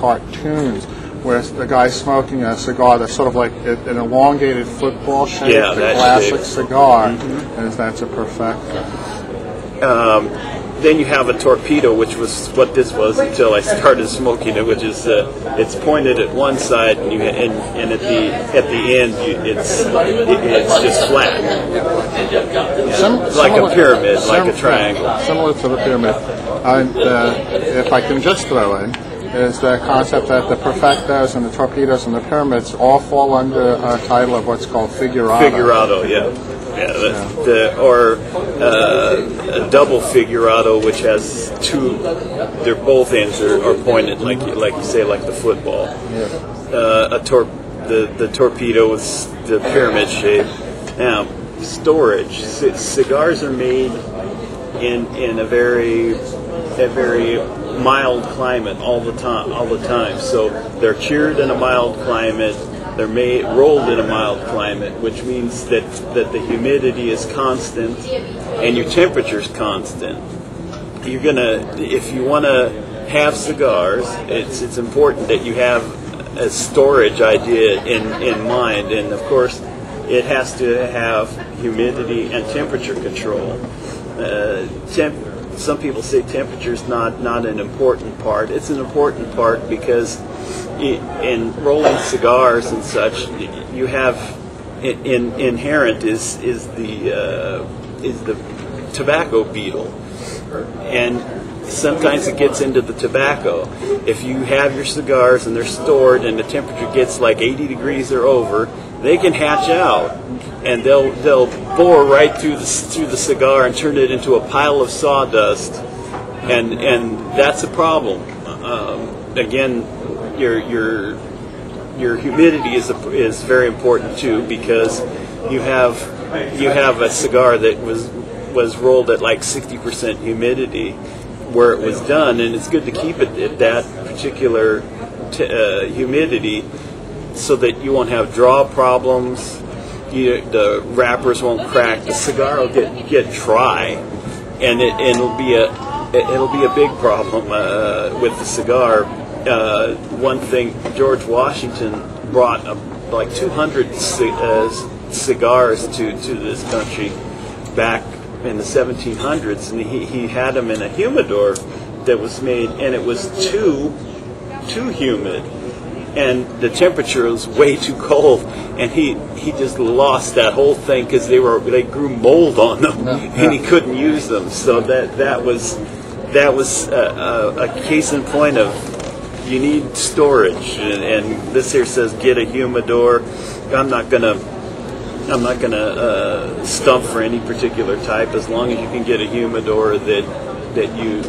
cartoons where the guy's smoking a cigar that's sort of like an elongated football shape, Yeah, the that classic shape. cigar, and that's a perfecta. Then you have a torpedo, which was what this was until I started smoking it, which is it's pointed at one side, and and at the end it's just flat, like a pyramid, like a triangle, similar to the pyramid. If I can just throw in, is the concept that the perfectas and the torpedoes and the pyramids all fall under a title of what's called figurado. Figurado, yeah. Or a double figurado, which has two. Their both ends are pointed, like you say, like the football. Yeah. The torpedo is the pyramid shape. Now, storage. Cigars are made in a very mild climate all the time. So they're cured in a mild climate. They're rolled in a mild climate, which means that the humidity is constant and your temperature is constant. If you want to have cigars, it's important that you have a storage idea in mind, and of course, it has to have humidity and temperature control. Some people say temperature is not an important part. It's an important part because in rolling cigars and such, you have inherent is the tobacco beetle, and sometimes it gets into the tobacco. If you have your cigars and they're stored and the temperature gets like 80 degrees or over, they can hatch out, and they'll bore right through the cigar and turn it into a pile of sawdust, and that's a problem. Again, your humidity is very important too, because you have a cigar that was rolled at like 60% humidity where it was done, and it's good to keep it at that particular humidity so that you won't have draw problems. The wrappers won't crack. The cigar will get dry, and it'll be a big problem with the cigar. One thing, George Washington brought like 200 cigars to this country back in the 1700s, and he had them in a humidor that was made, and it was too humid, and the temperature was way too cold, and he just lost that whole thing because they grew mold on them, and he couldn't use them. So that was a case in point of you need storage, and this here says get a humidor. I'm not gonna stump for any particular type, as long as you can get a humidor that you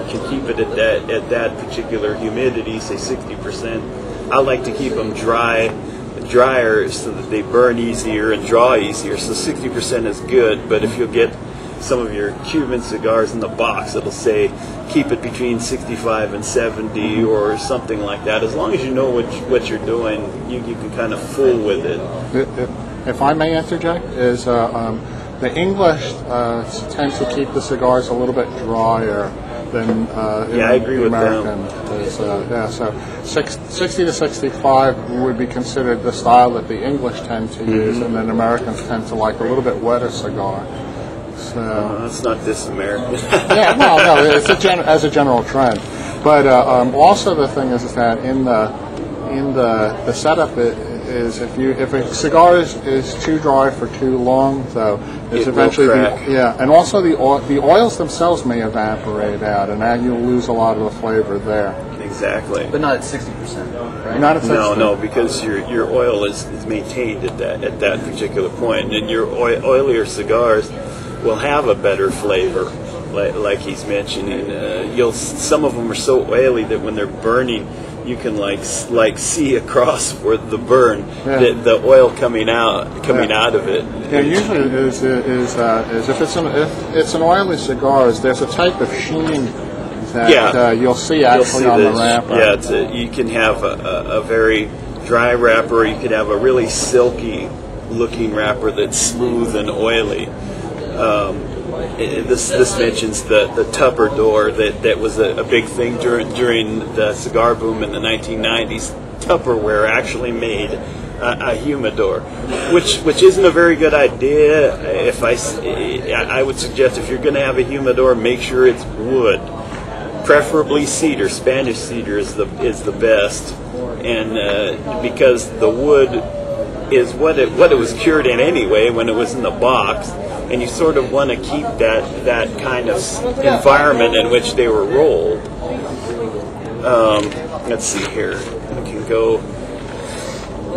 can keep it at that particular humidity, say 60%. I like to keep them drier so that they burn easier and draw easier. So 60% is good, but if you'll get some of your Cuban cigars in the box, it'll say keep it between 65 and 70 or something like that. As long as you know what you're doing, you can kind of fool with it. If I may interject, is the English tend to keep the cigars a little bit drier than I agree with American. them. So 60 to 65 would be considered the style that the English tend to use, and then Americans tend to like a little bit wetter cigar. So that's not this American. yeah, well, no, it's as a general trend. But also the thing is that in the setup is if a cigar is too dry for too long, though, it's eventually and also the oils themselves may evaporate out, and then you'll lose a lot of the flavor there. Exactly. But not at 60%, right? Not at 60%. No, because your oil is maintained at that particular point, and your oilier cigars will have a better flavor, like he's mentioning. Some of them are so oily that when they're burning, you can like see across where the burn, the oil coming out of it. Yeah, usually is if it's an oily cigar, there's a type of sheen that you'll see actually on the wrapper. Yeah, you can have a very dry wrapper. You could have a really silky looking wrapper that's smooth and oily. This mentions the Tupper door that was a big thing during the cigar boom in the 1990s. Tupperware actually made a humidor, which isn't a very good idea. I would suggest if you're going to have a humidor, make sure it's wood, preferably cedar. Spanish cedar is the best, and because the wood is what it was cured in anyway when it was in the box, and you sort of want to keep that kind of environment in which they were rolled. Let's see here. I can go.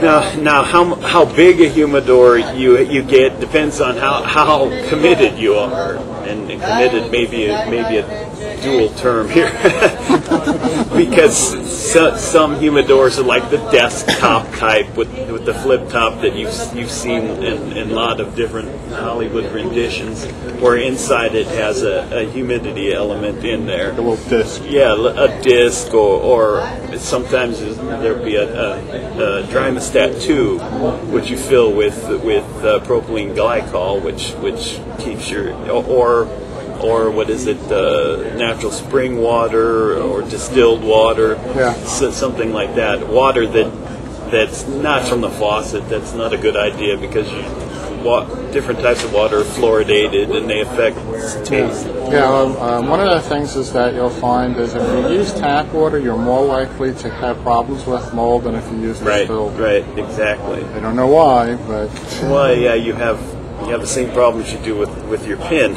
Now, how big a humidor you get depends on how committed you are, and committed may be a dual term here, because some humidors are like the desktop type with the flip top that you've seen in a lot of different Hollywood renditions, where inside it has a humidity element in there. A little disc. Yeah, a disc, or sometimes there'll be a Drimostat tube, which you fill with propylene glycol, which keeps your or what is it, natural spring water or distilled water, so something like that. Water that's not from the faucet. That's not a good idea, because different types of water are fluoridated and they affect taste. One of the things is that you'll find is if you use tap water, you're more likely to have problems with mold than if you use distilled. Right, exactly. I don't know why, but well, yeah, you have the same problems you do with your pen.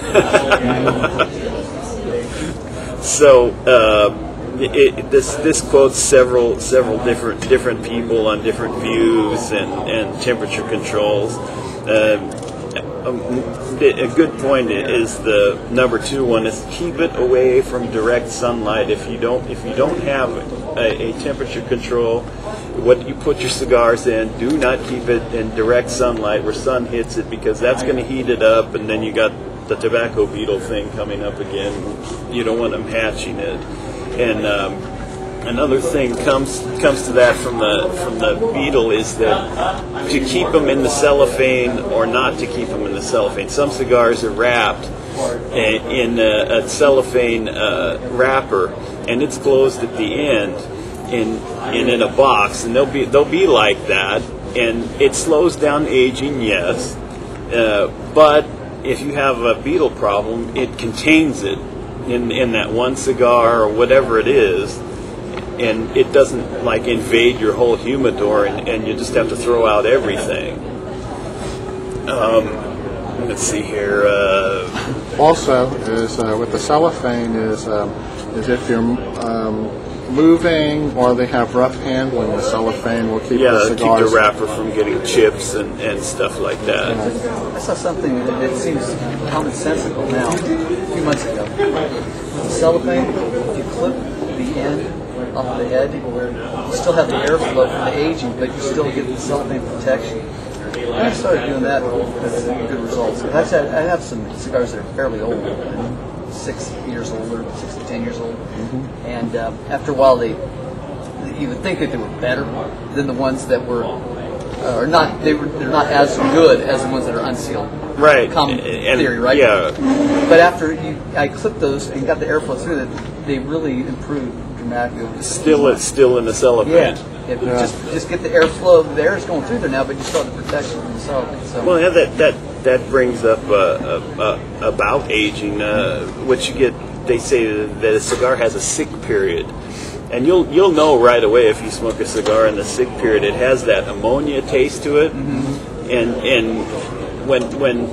So this quotes several different people on different views and temperature controls. A good point is the number 2 one is keep it away from direct sunlight. If you don't have a temperature control, what you put your cigars in, do not keep it in direct sunlight where sun hits it, because that's going to heat it up, and then you got the tobacco beetle thing coming up again. You don't want them hatching it. And another thing comes to that from the beetle is that to keep them in the cellophane or not to keep them in the cellophane. Some cigars are wrapped in a cellophane wrapper, and it's closed at the end in a box, and they'll be like that, and it slows down aging, yes, but if you have a beetle problem, it contains it in that one cigar or whatever it is, and it doesn't like invade your whole humidor, and you just have to throw out everything. Let's see here. Also, is with the cellophane is if you're moving or they have rough handling, the cellophane will keep the cigars. Keep the wrapper from getting chips and stuff like that. I saw something that seems commonsensical now. A few months ago, with the cellophane, if you clip the end off the head, you still have the airflow from the aging, but you still get the cellophane protection. I started doing that with good results. I have some cigars that are fairly old, 6 years old or 6 to 10 years old, and after a while, you would think that they were better than the ones that were, or not. They're not as good as the ones that are unsealed. Right. Common theory, right? Yeah. But after I clipped those and got the airflow through that, they really improved dramatically. Still in the cellophane. Yeah. If you just get the airflow, the air is going through there now, but you still have the protection from the cellophane. So. Well, yeah, that brings up about aging. What you get, they say that a cigar has a sick period, and you'll know right away if you smoke a cigar in the sick period. It has that ammonia taste to it, and when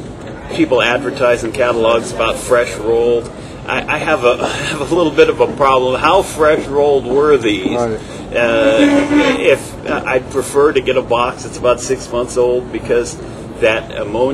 people advertise in catalogs about fresh rolled, I have a little bit of a problem. How fresh rolled were these? Right. If I'd prefer to get a box that's about 6 months old, because that ammonia